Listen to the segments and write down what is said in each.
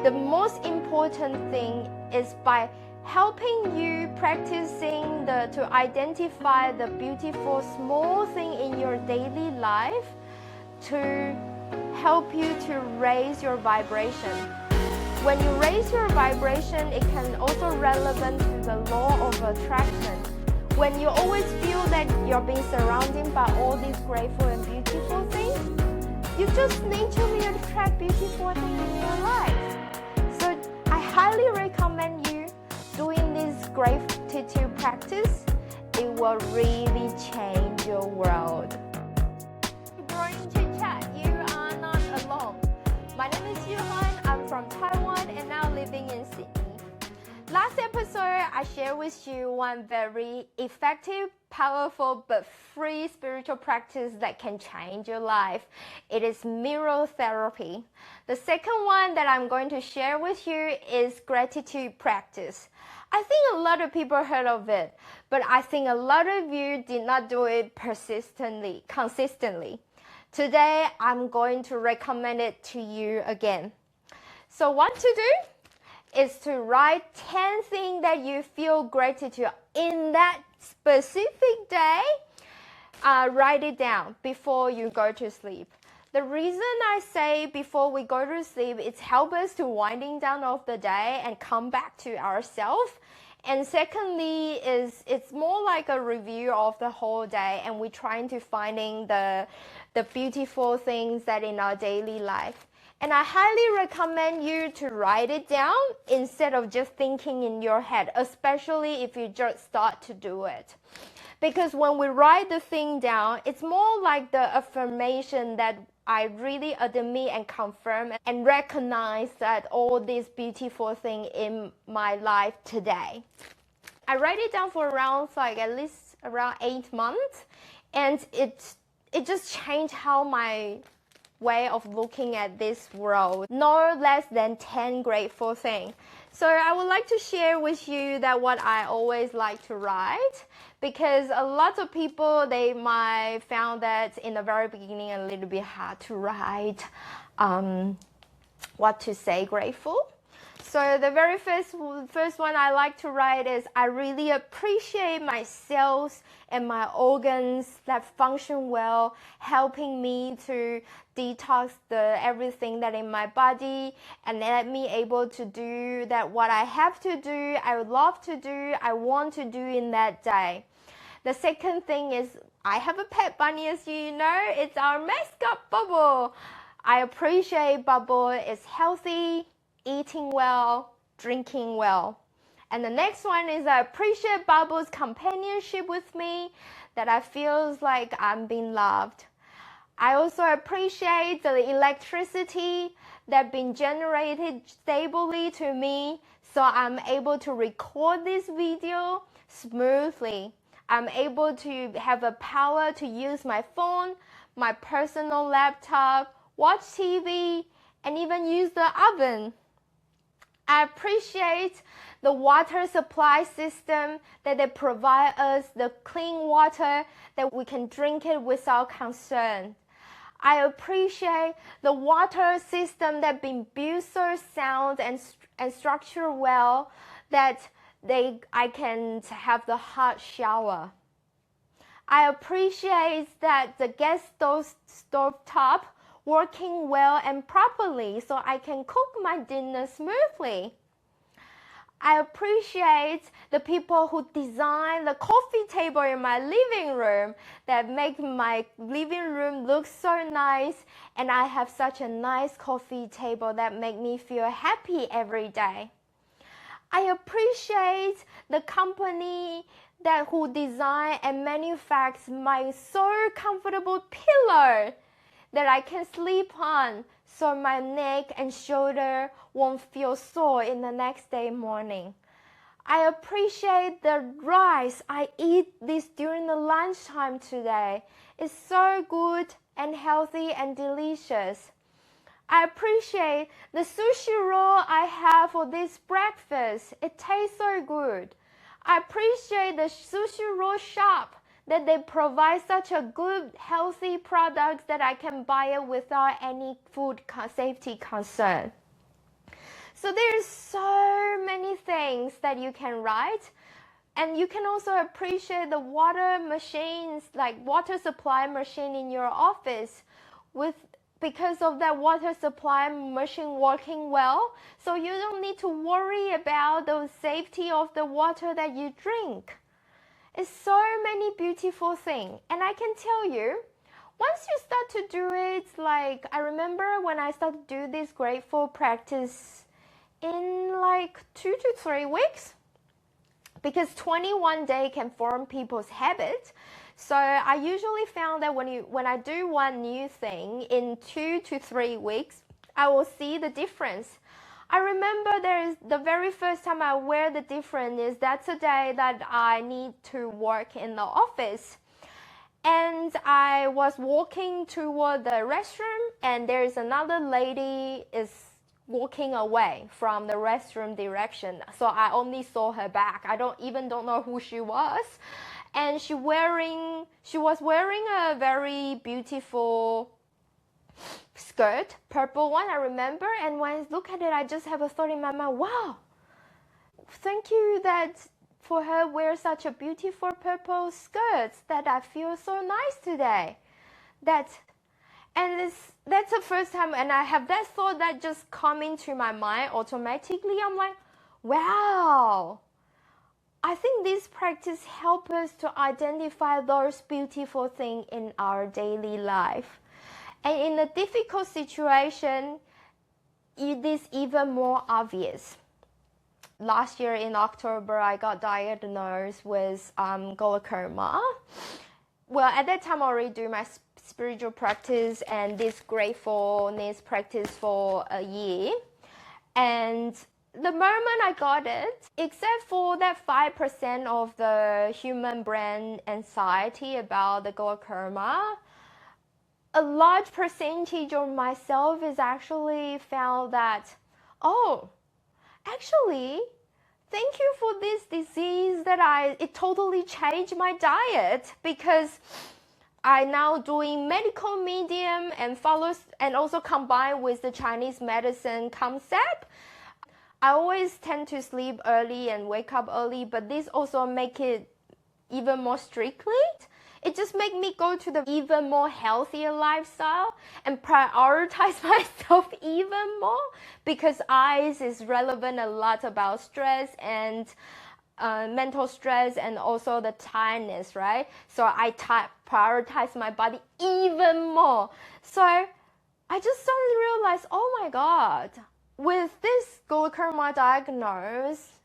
The most important thing is by helping you practicing to identify the beautiful small thing in your daily life to help you to raise your vibration. When you raise your vibration, it can also relevant to the law of attraction. When you always feel that you're being surrounded by all these grateful and beautiful things, you just naturally attract beautiful things in your life. So I highly recommend you doing this gratitude practice. It will really change your world. Growing Chit Chat, you are not alone. My name is Yuhan. I'm from Taiwan and now living in Sydney. Last episode, I shared with you one very effective, powerful, but free spiritual practice that can change your life. It is mirror therapy. The second one that I'm going to share with you is gratitude practice. I think a lot of people heard of it, but I think a lot of you did not do it consistently. Today, I'm going to recommend it to you again. So what to do is to write 10 things that you feel gratitude in that specific day. Write it down before you go to sleep. The reason I say before we go to sleep, it helps us to winding down of the day and come back to ourselves. And secondly, it's more like a review of the whole day, and we're trying to finding the beautiful things that in our daily life. And I highly recommend you to write it down instead of just thinking in your head, especially if you just start to do it. Because when we write the thing down, it's more like the affirmation that I really admit and confirm and recognize that all these beautiful things in my life today. I write it down for around at least around 8 months, and it just changed how my way of looking at this world. No less than 10 grateful things. So I would like to share with you that what I always like to write, because a lot of people, they might found that in the very beginning a little bit hard to write what to say grateful. So the very first one I like to write is, I really appreciate my cells and my organs that function well, helping me to detox everything that in my body, and let me able to do that what I have to do, I would love to do, I want to do in that day. The second thing is, I have a pet bunny, as you know, it's our mascot Bubble. I appreciate Bubble is healthy, eating well, drinking well. And the next one is, I appreciate Bubble's companionship with me, that I feel like I'm being loved. I also appreciate the electricity that been generated stably to me, so I'm able to record this video smoothly. I'm able to have the power to use my phone, my personal laptop, watch TV, and even use the oven. I appreciate the water supply system that they provide us, the clean water that we can drink it without concern. I appreciate the water system that been built so sound and structured well that I can have the hot shower. I appreciate that the gas stove top working well and properly so I can cook my dinner smoothly. I appreciate the people who design the coffee table in my living room that make my living room look so nice, and I have such a nice coffee table that make me feel happy every day. I appreciate the company who design and manufacture my so comfortable pillow that I can sleep on, so my neck and shoulder won't feel sore in the next day morning. I appreciate the rice I eat this during the lunchtime today. It's so good and healthy and delicious. I appreciate the sushi roll I have for this breakfast. It tastes so good. I appreciate the sushi roll shop that they provide such a good, healthy products that I can buy it without any food safety concern. So there's so many things that you can write. And you can also appreciate the water machines, like water supply machine in your office, because of that water supply machine working well. So you don't need to worry about the safety of the water that you drink. It's so many beautiful things. And I can tell you, once you start to do it, like I remember when I started to do this grateful practice in like 2 to 3 weeks, because 21 days can form people's habits. So I usually found that when I do one new thing in 2 to 3 weeks, I will see the difference. I remember the very first time I wear the difference is that's a day that I need to work in the office. And I was walking toward the restroom, and there's another lady is walking away from the restroom direction. So I only saw her back. I don't know who she was. And she was wearing a very beautiful skirt, purple one, I remember. And when I look at it, I just have a thought in my mind, wow, thank you for her wear such a beautiful purple skirt that I feel so nice today. That's the first time, and I have that thought that just come into my mind automatically. I'm like, wow, I think this practice helps us to identify those beautiful things in our daily life. And in a difficult situation, it is even more obvious. Last year in October, I got diagnosed with glaucoma. Well, at that time, I already do my spiritual practice and this gratefulness practice for a year. And the moment I got it, except for that 5% of the human brain anxiety about the glaucoma, a large percentage of myself is actually found that, oh, actually, thank you for this disease it totally changed my diet, because I now doing medical medium and also combined with the Chinese medicine concept. I always tend to sleep early and wake up early, but this also make it even more strictly. It just make me go to the even more healthier lifestyle and prioritize myself even more, because eyes is relevant a lot about stress and mental stress and also the tiredness, right? So I prioritize my body even more. So I just suddenly realized, oh my God, with this glaucoma diagnosis,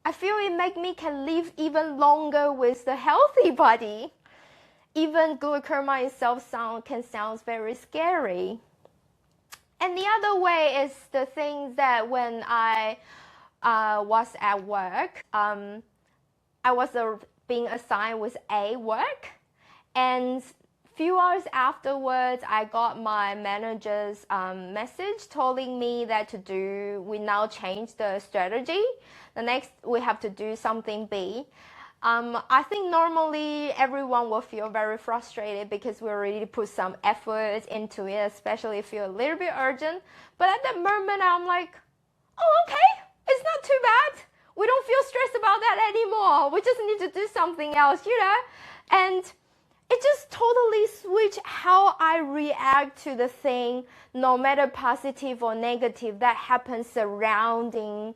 I feel it make me can live even longer with the healthy body. Even glaucoma itself can sound very scary. And the other way is the things that when I was at work, I was being assigned with A work, and few hours afterwards, I got my manager's message telling me that we now change the strategy. The next, we have to do something B. I think normally everyone will feel very frustrated because we already put some effort into it, especially if you're a little bit urgent. But at that moment, I'm like, oh, okay, it's not too bad. We don't feel stressed about that anymore. We just need to do something else, And it just totally switched how I react to the thing, no matter positive or negative, that happens surrounding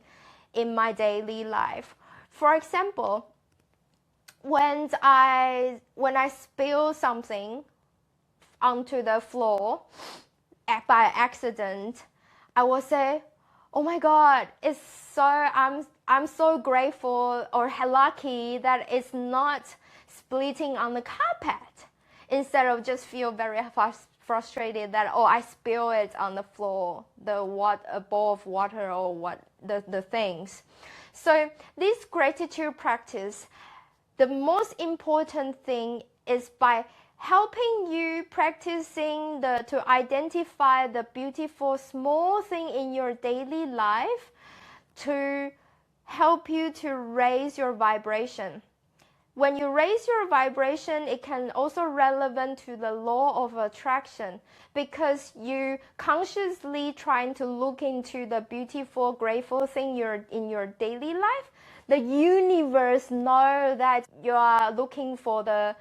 in my daily life. For example, when I spill something onto the floor by accident, I will say, oh my God, I'm so grateful or lucky that it's not splitting on the carpet, instead of just feel very frustrated that, oh, I spill it on the floor, a bowl of water or what the things. So this gratitude practice, the most important thing is by helping you practicing to identify the beautiful small thing in your daily life to help you to raise your vibration. When you raise your vibration, it can also relevant to the law of attraction, because you consciously trying to look into the beautiful, grateful thing in your daily life. The universe know that you are looking for the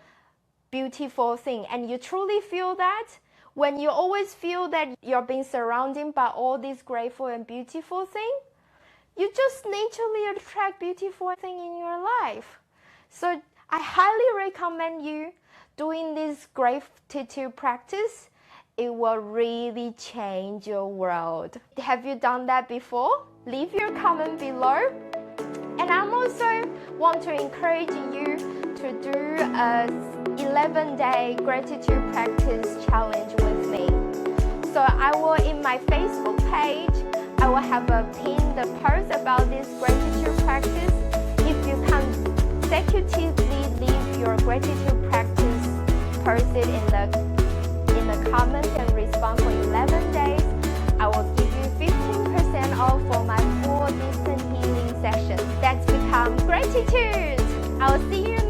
beautiful thing, and you truly feel that. When you always feel that you're being surrounded by all these grateful and beautiful things, you just naturally attract beautiful thing in your life. So I highly recommend you doing this gratitude practice. It will really change your world. Have you done that before? Leave your comment below. And I'm also want to encourage you to do a 11-day gratitude practice challenge with me. So I will, in my Facebook page, I will have a pinned post about this gratitude practice. If you consecutively leave your gratitude practice posted in the comments and respond for 11 days, I will give you 15% off for my full distant healing session. That's become gratitude. I will see you